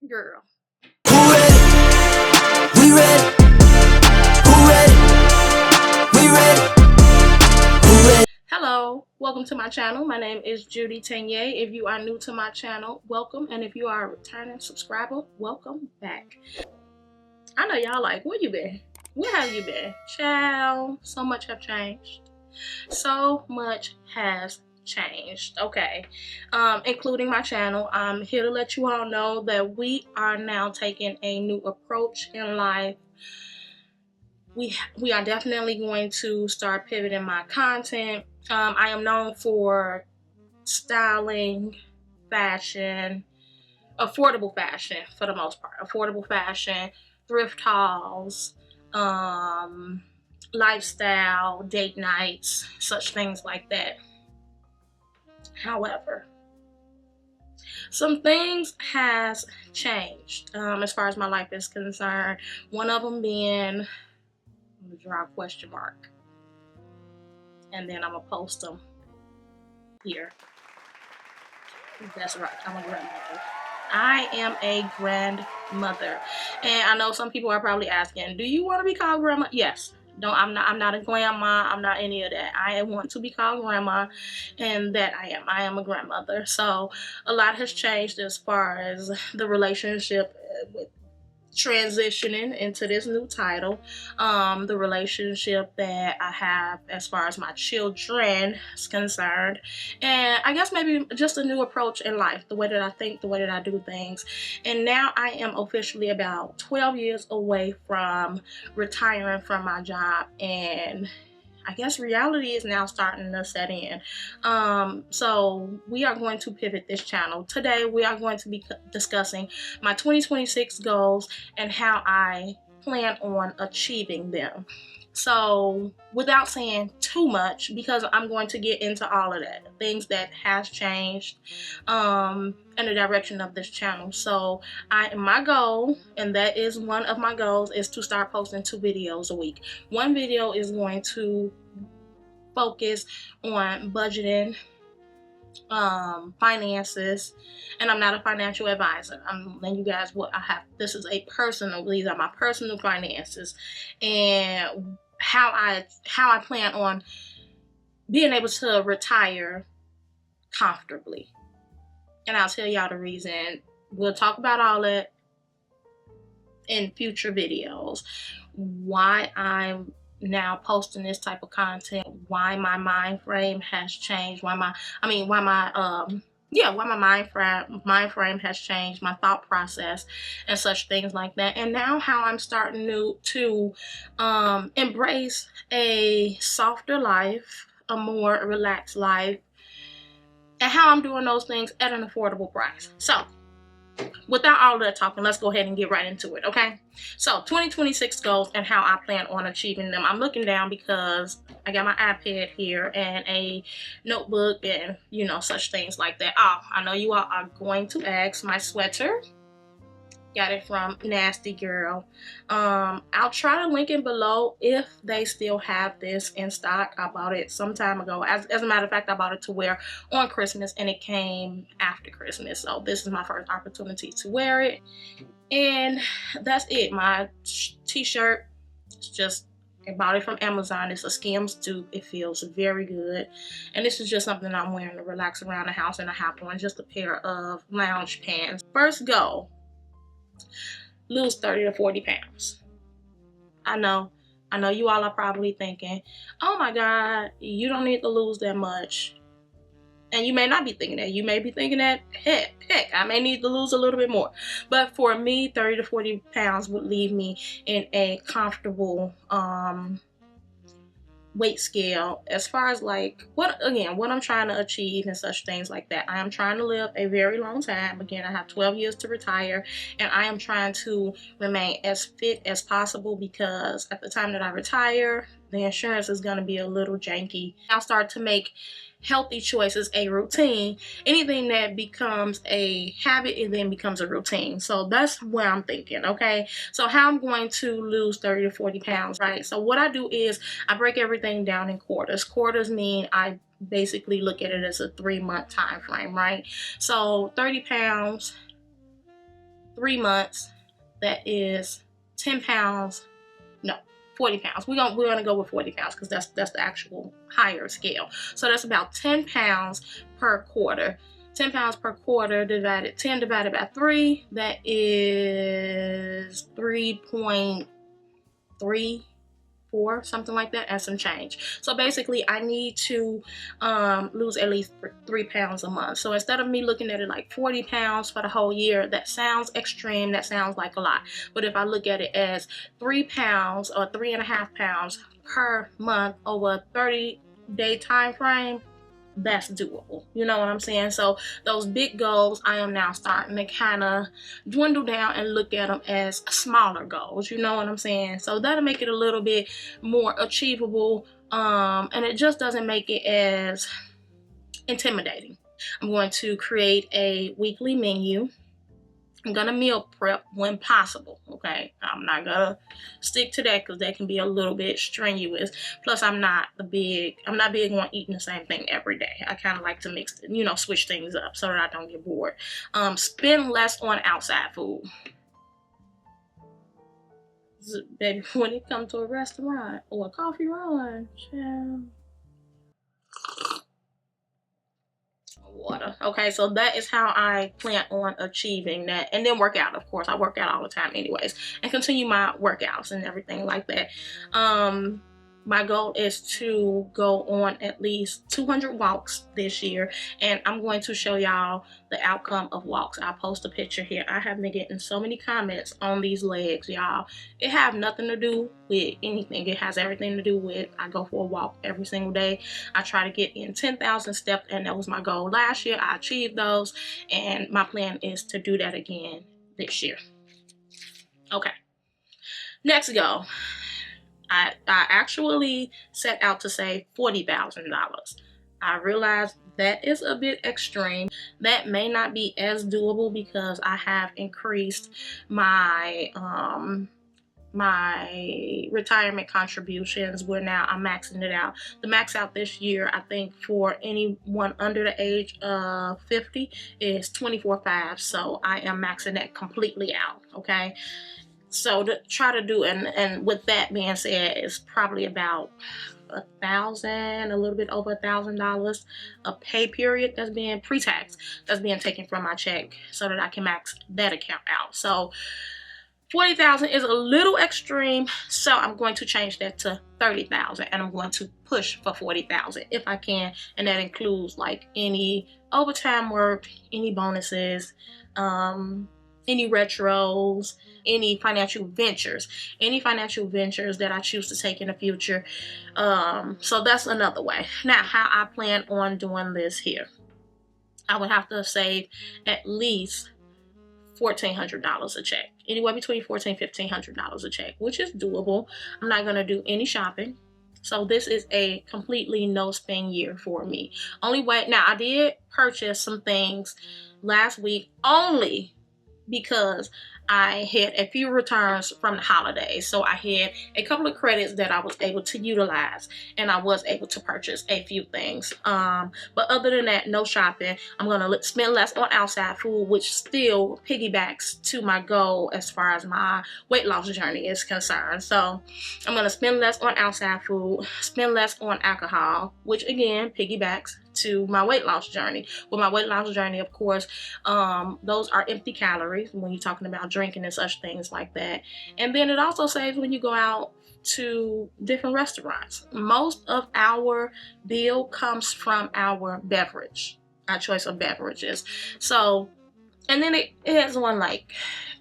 Girl. Who ready? We ready. Who ready? We ready. Who ready? Hello, welcome to my channel. My name is Judy Tenier. If you are new to my channel, welcome. And if you are a returning subscriber, welcome back. I know y'all like, where you been? Where have you been? Child, so much have changed. So much has changed. Okay, including my channel. I'm here to let you all know that we are now taking a new approach in life. We are definitely going to start pivoting my content. I am known for styling, fashion, affordable fashion for the most part. Affordable fashion, thrift hauls, lifestyle, date nights, such things like that. However, some things has changed as far as my life is concerned. One of them being, I'm gonna draw a question mark, and then I'm gonna post them here. That's right, I'm a grandmother. I am a grandmother, and I know some people are probably asking, do you want to be called grandma? Yes. No, I'm not a grandma. I'm not any of that. I want to be called grandma, and that I am a grandmother. So a lot has changed as far as the relationship with transitioning into this new title, the relationship that I have as far as my children is concerned, and I guess maybe just a new approach in life, the way that I think, the way that I do things. And now I am officially about 12 years away from retiring from my job, and I guess reality is now starting to set in. So we are going to pivot this channel. Today we are going to be discussing my 2026 goals and how I plan on achieving them. So without saying too much, because I'm going to get into all of that, things that has changed in the direction of this channel. So my goal, and that is one of my goals, is to start posting 2 videos a week. One video is going to focus on budgeting, finances, and I'm not a financial advisor. I'm letting you guys what I have. These are my personal finances, and how I plan on being able to retire comfortably. And I'll tell y'all the reason. We'll talk about all that in future videos. Why I'm now posting this type of content, why my mind frame has changed, why my mind frame has changed, my thought process and such things like that. And now how I'm starting to embrace a softer life, a more relaxed life, and how I'm doing those things at an affordable price. So without all that talking, let's go ahead and get right into it, okay? So 2026 goals and how I plan on achieving them. I'm looking down because I got my iPad here and a notebook and, you know, such things like that. Oh, I know you all are going to ask, my sweater. Got it from Nasty Girl. I'll try to link it below if they still have this in stock. I bought it some time ago. As a matter of fact, I bought it to wear on Christmas, and it came after Christmas. So this is my first opportunity to wear it. And that's it. My t-shirt, it's just, I bought it from Amazon. It's a Skims dupe. It feels very good. And this is just something I'm wearing to relax around the house, and I have on just a pair of lounge pants. First goal, lose 30 to 40 pounds. I know you all are probably thinking, oh my God, you don't need to lose that much. And you may not be thinking that. You may be thinking that, heck, I may need to lose a little bit more. But for me, 30 to 40 pounds would leave me in a comfortable weight scale as far as like what I'm trying to achieve and such things like that. I am trying to live a very long time. Again, I have 12 years to retire, and I am trying to remain as fit as possible, because at the time that I retire, the insurance is going to be a little janky. I'll start to make healthy choices a routine. Anything that becomes a habit, it then becomes a routine. So that's where I'm thinking, okay? So how I'm going to lose 30 to 40 pounds, right? So what I do is I break everything down in quarters. Quarters mean I basically look at it as a 3-month time frame, right? So 30 pounds, 3 months, that is 10 pounds. No, 40 pounds. We're gonna go with 40 pounds because that's the actual higher scale. So that's about 10 pounds per quarter. 10 pounds per quarter divided 10 divided by 3, that is 3.34, something like that, and some change. So basically I need to lose at least 3 pounds a month. So instead of me looking at it like 40 pounds for the whole year, that sounds extreme, that sounds like a lot. But if I look at it as 3 pounds or 3.5 pounds per month over a 30-day time frame, that's doable. You know what I'm saying? So those big goals, I am now starting to kind of dwindle down and look at them as smaller goals. You know what I'm saying? So that'll make it a little bit more achievable, and it just doesn't make it as intimidating. I'm going to create a weekly menu. I'm gonna meal prep when possible, okay? I'm not gonna stick to that because that can be a little bit strenuous. Plus, I'm not big on eating the same thing every day. I kind of like to mix, switch things up so that I don't get bored. Spend less on outside food. Baby, when it comes to a restaurant or a coffee run, water. Okay, so that is how I plan on achieving that. And then work out, of course. I work out all the time anyways, and continue my workouts and everything like that. My goal is to go on at least 200 walks this year, and I'm going to show y'all the outcome of walks. I'll post a picture here. I have been getting so many comments on these legs, y'all. It have nothing to do with anything. It has everything to do with I go for a walk every single day. I try to get in 10,000 steps, and that was my goal last year. I achieved those, and my plan is to do that again this year. Okay, next goal. I actually set out to save $40,000. I realized that is a bit extreme. That may not be as doable because I have increased my my retirement contributions, where now I'm maxing it out. The max out this year, I think, for anyone under the age of 50 is $24,500. So I am maxing that completely out, okay? So to try to do, and with that being said, it's probably about $1,000, a little bit over $1,000 a pay period that's being pre-tax, that's being taken from my check so that I can max that account out. So 40,000 is a little extreme, so I'm going to change that to 30,000, and I'm going to push for 40,000 if I can, and that includes like any overtime work, any bonuses, any retros, any financial ventures that I choose to take in the future. So that's another way. Now, how I plan on doing this here, I would have to save at least $1,400 a check, anywhere between $1,400 and $1,500 a check, which is doable. I'm not gonna do any shopping, so this is a completely no spend year for me. Only way, now I did purchase some things last week only because I had a few returns from the holidays. So I had a couple of credits that I was able to utilize, and I was able to purchase a few things. But other than that, no shopping. I'm gonna spend less on outside food, which still piggybacks to my goal as far as my weight loss journey is concerned. So I'm gonna spend less on outside food, spend less on alcohol, which again piggybacks to my weight loss journey. With my weight loss journey, of course, those are empty calories when you're talking about drinking and such things like that. And then it also saves when you go out to different restaurants. Most of our bill comes from our choice of beverages. So, and then it has one like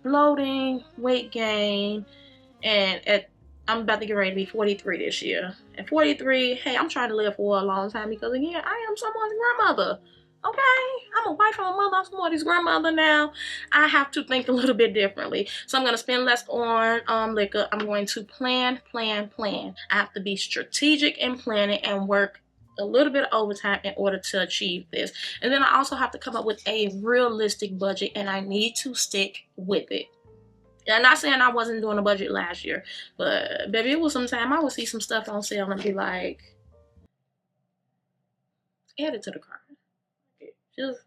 bloating, weight gain, and I'm about to get ready to be 43 this year. At 43, hey, I'm trying to live for a long time because, again, I am someone's grandmother. Okay? I'm a wife, I'm a mother, I'm somebody's grandmother now. I have to think a little bit differently. So I'm going to spend less on liquor. I'm going to plan. I have to be strategic in planning and work a little bit of overtime in order to achieve this. And then I also have to come up with a realistic budget, and I need to stick with it. I'm not saying I wasn't doing a budget last year, but baby, it was some time I would see some stuff on sale and be like, add it to the cart. Just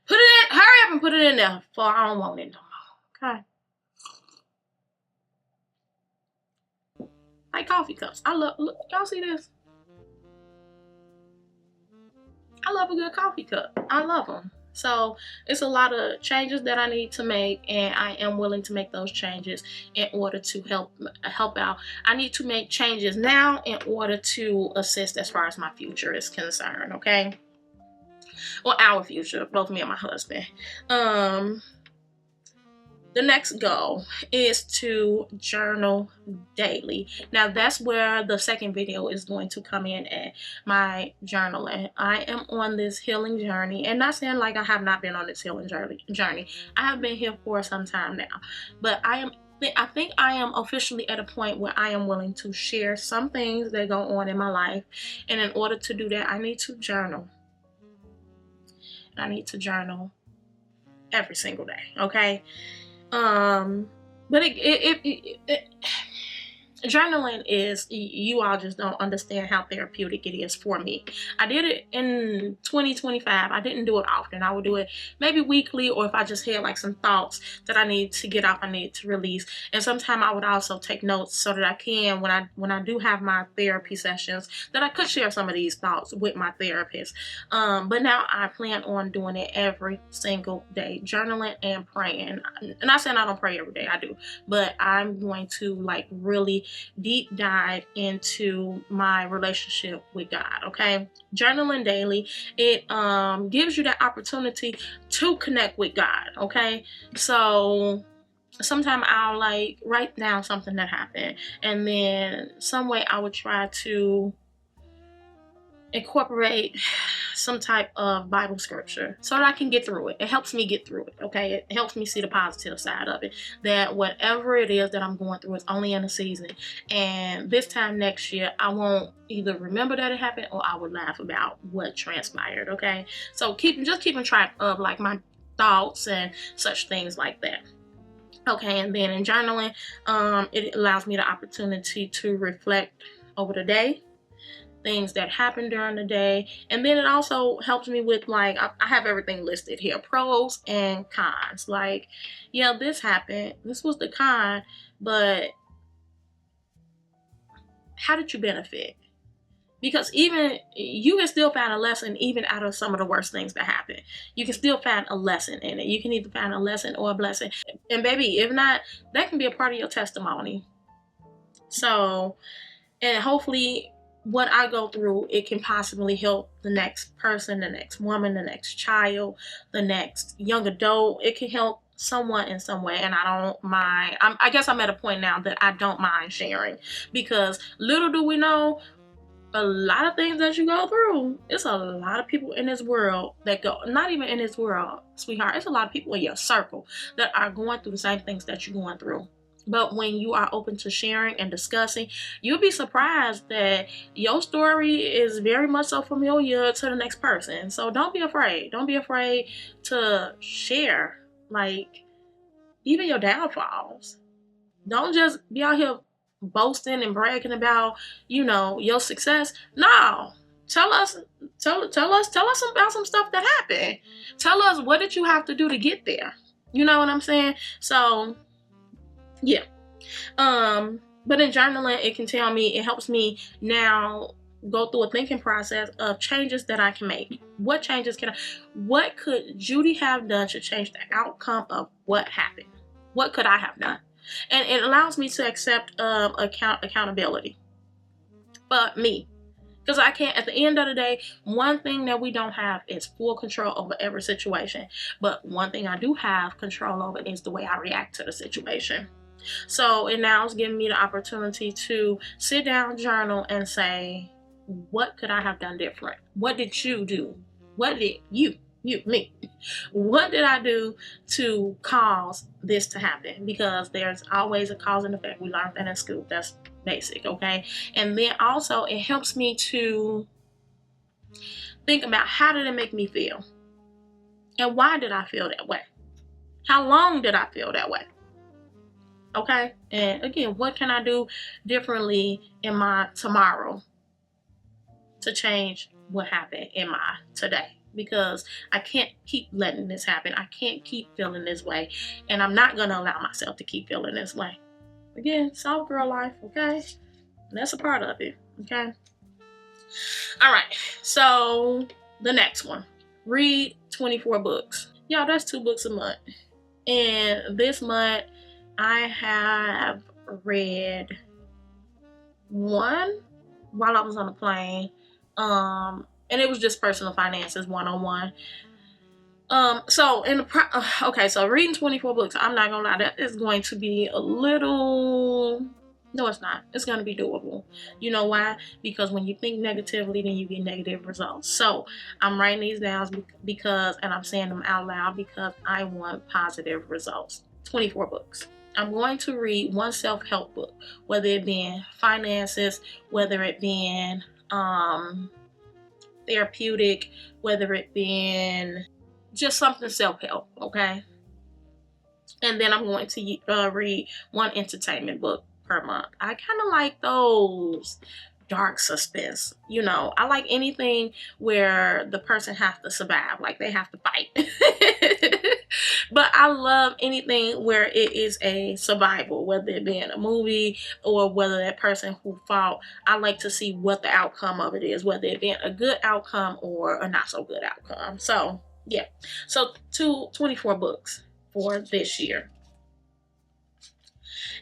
put it in, hurry up and put it in there, for I don't want it no more. Okay. Like coffee cups. I love, look, y'all see this? I love a good coffee cup. I love them. So it's a lot of changes that I need to make, and I am willing to make those changes in order to help out. I need to make changes now in order to assist as far as my future is concerned. Okay, well, our future, both me and my husband. The next goal is to journal daily. Now that's where the second video is going to come in at, my journaling. I am on this healing journey, and not saying like I have not been on this healing journey. I have been here for some time now, but I think I am officially at a point where I am willing to share some things that go on in my life, and in order to do that, I need to journal. I need to journal every single day. Okay. But journaling is, you all just don't understand how therapeutic it is for me. I did it in 2025. I didn't do it often. I would do it maybe weekly, or if I just had like some thoughts that I need to get off, I need to release. And sometimes I would also take notes so that I can, when I do have my therapy sessions, that I could share some of these thoughts with my therapist. But now I plan on doing it every single day, journaling and praying. And not saying I don't pray every day, I do, but I'm going to like really deep dive into my relationship with God. Okay, journaling daily, it gives you that opportunity to connect with God. Okay, so sometimes I'll like write down something that happened, and then some way I would try to incorporate some type of Bible scripture so that I can get through it. It helps me get through it. Okay, it helps me see the positive side of it, that whatever it is that I'm going through is only in a season, and this time next year I won't either remember that it happened, or I would laugh about what transpired. Okay, so just keeping track of like my thoughts and such things like that. Okay, and then in journaling, it allows me the opportunity to reflect over the day, things that happen during the day. And then it also helps me with like, I have everything listed here, pros and cons. Like, yeah, this happened, this was the con, but how did you benefit? Because even you can still find a lesson even out of some of the worst things that happen. You can still find a lesson in it. You can either find a lesson or a blessing. And baby, if not, that can be a part of your testimony. So, and hopefully what I go through, it can possibly help the next person, the next woman, the next child, the next young adult. It can help someone in some way, and I don't mind. I guess I'm at a point now that I don't mind sharing, because little do we know, a lot of things that you go through, it's a lot of people in this world that go, not even in this world, sweetheart, it's a lot of people in your circle that are going through the same things that you're going through. But when you are open to sharing and discussing, you'll be surprised that your story is very much so familiar to the next person. So don't be afraid. Don't be afraid to share, like, even your downfalls. Don't just be out here boasting and bragging about, your success. No. Tell us about some stuff that happened. Tell us, what did you have to do to get there? You know what I'm saying? So yeah. But in journaling, it helps me now go through a thinking process of changes that I can make. What could Judy have done to change the outcome of what happened? What could I have done? And it allows me to accept accountability. But me. Because I can't, at the end of the day, one thing that we don't have is full control over every situation. But one thing I do have control over is the way I react to the situation. So it now is giving me the opportunity to sit down, journal, and say, what could I have done different? What did you do? What did me? What did I do to cause this to happen? Because there's always a cause and effect. We learned that in school. That's basic, okay? And then also it helps me to think about, how did it make me feel? And why did I feel that way? How long did I feel that way? Okay, and again, what can I do differently in my tomorrow to change what happened in my today? because I can't keep letting this happen. I can't keep feeling this way, and I'm not going to allow myself to keep feeling this way. Again, soft girl life, okay? And that's a part of it, okay? All right, so the next one, read 24 books. Y'all, that's 2 books a month. And this month, I have read 1 while I was on the plane. And it was just personal finances 101. So so reading 24 books, I'm not gonna lie, that is going to be a little, no, it's not. It's going to be doable. You know why? Because when you think negatively, then you get negative results. So I'm writing these down because, and I'm saying them out loud because I want positive results. 24 books. I'm going to read 1 self-help book, whether it be in finances, whether it be in therapeutic, whether it be in just something self-help, okay? And then I'm going to read 1 entertainment book per month. I kind of like those dark suspense. You know, I like anything where the person has to survive, like they have to fight. But I love anything where it is a survival, whether it be in a movie or whether that person who fought, I like to see what the outcome of it is, whether it be a good outcome or a not so good outcome. So yeah, so 24 books for this year.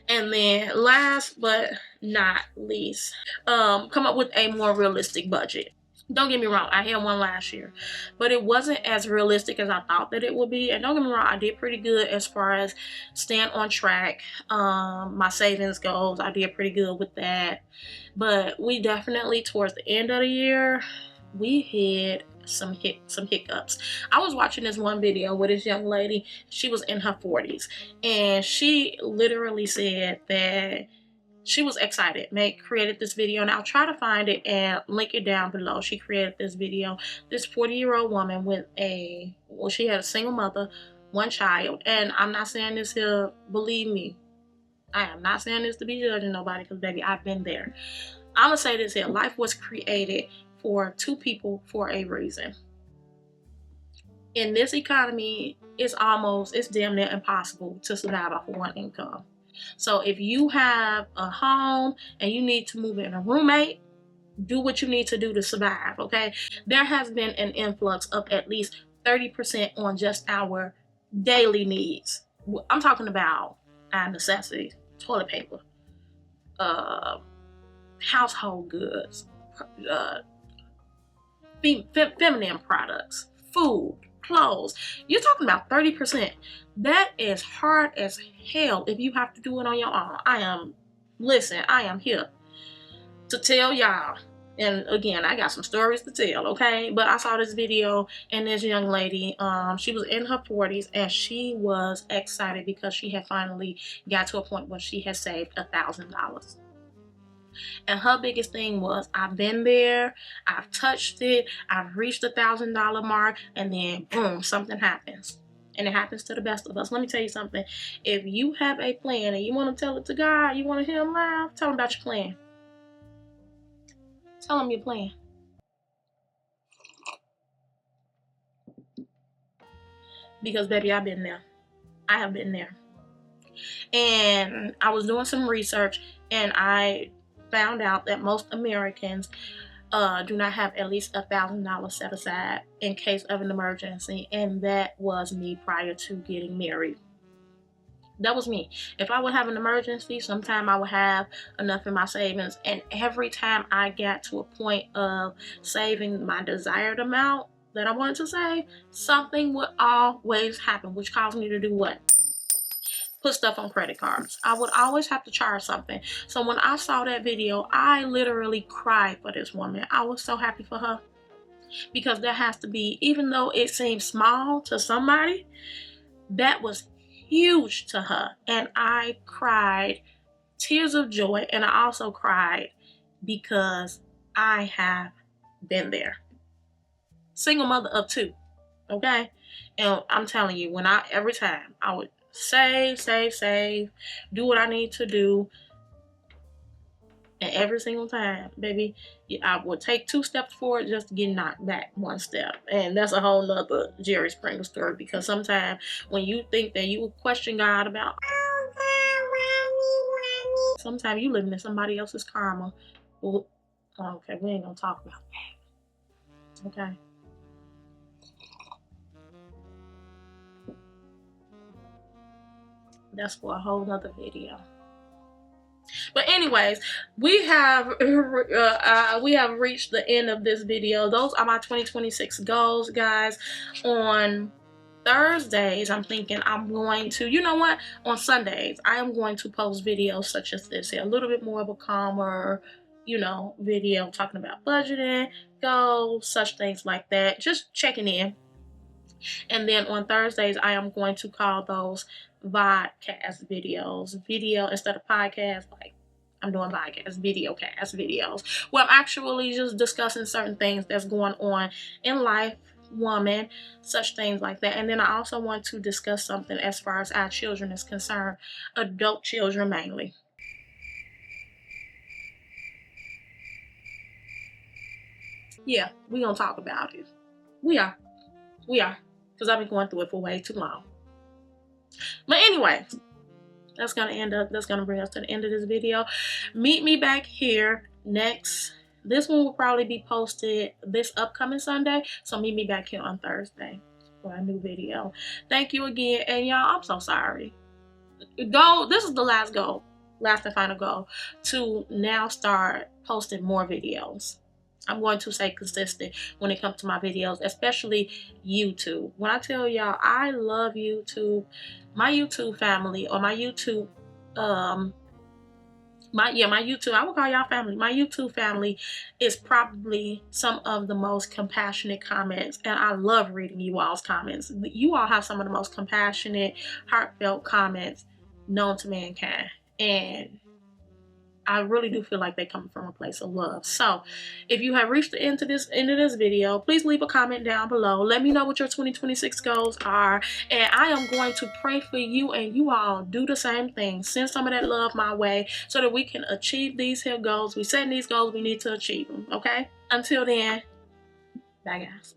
And then last but not least, come up with a more realistic budget. Don't get me wrong, I had one last year, but it wasn't as realistic as I thought that it would be. And don't get me wrong, I did pretty good as far as staying on track. My savings goals, I did pretty good with that. But we definitely, towards the end of the year, we had some hiccups. I was watching this one video with this young lady. She was in her 40s, and she literally said that she was excited. Meg created this video, and I'll try to find it and link it down below. She created this video. This 40-year-old woman with she had a single mother, 1 child. And I'm not saying this here, believe me, I am not saying this to be judging nobody, because baby, I've been there. I'm gonna say this here: life was created for 2 people for a reason. In this economy, it's damn near impossible to survive off of 1 income. So if you have a home and you need to move in a roommate, do what you need to do to survive, okay? There has been an influx of at least 30% on just our daily needs. I'm talking about our necessities: toilet paper, household goods, feminine products, food, clothes. You're talking about 30%. That is hard as hell if you have to do it on your own. I am here to tell y'all. And again, I got some stories to tell, okay? But I saw this video, and this young lady, she was in her 40s, and she was excited because she had finally got to a point where she had saved $1,000. And her biggest thing was, I've been there, I've touched it, I've reached the $1,000 mark, and then boom, something happens. And it happens to the best of us. Let me tell you something. If you have a plan and you want to tell it to God, you want to hear him laugh, tell him about your plan. Tell him your plan. Because baby, I've been there. I have been there. And I was doing some research, and I found out that most Americans do not have at least $1,000 set aside in case of an emergency. And that was me prior to getting married. That was me. If I would have an emergency, sometime I would have enough in my savings. And every time I got to a point of saving my desired amount that I wanted to save, something would always happen, which caused me to do what? Put stuff on credit cards. I would always have to charge something. So when I saw that video, I literally cried for this woman. I was so happy for her, because there has to be, even though it seems small to somebody, that was huge to her. And I cried tears of joy, and I also cried because I have been there. Single mother of 2, okay? And I'm telling you, every time I would save, do what I need to do, And every single time, baby, I would take 2 steps forward just to get knocked back 1 step. And that's a whole nother Jerry Springer story, because sometimes when you think that you will question God about, oh God, why me? Sometimes you living in somebody else's karma. Well, okay, we ain't gonna talk about that. Okay. That's for a whole nother video. But anyways, we have reached the end of this video. Those are my 2026 goals, guys. On Thursdays, I'm thinking I'm going to, you know what? On Sundays, I am going to post videos such as this here, a little bit more of a calmer, you know, video talking about budgeting, goals, such things like that. Just checking in. And then on Thursdays, I am going to call those vodcast videos. Video instead of podcast, like I'm doing podcast, videocast videos, where I'm actually just discussing certain things that's going on in life, woman, such things like that. And then I also want to discuss something as far as our children is concerned, adult children mainly. Yeah, we gonna talk about it. We are. Because I've been going through it for way too long. But anyway, that's gonna bring us to the end of this video. Meet me back here next. This one will probably be posted this upcoming Sunday, so meet me back here on Thursday for a new video. Thank you again, and y'all, I'm so sorry. This is the last and final goal, to now start posting more videos. I'm going to stay consistent when it comes to my videos, especially YouTube. When I tell y'all I love YouTube, my YouTube family, or my YouTube, my YouTube, I will call y'all family. My YouTube family is probably some of the most compassionate comments, and I love reading you all's comments. You all have some of the most compassionate, heartfelt comments known to mankind, and I really do feel like they come from a place of love. So if you have reached the end of this video, please leave a comment down below. Let me know what your 2026 goals are, and I am going to pray for you, and you all do the same thing. Send some of that love my way so that we can achieve these here goals. We set these goals, we need to achieve them. Okay, until then, bye guys.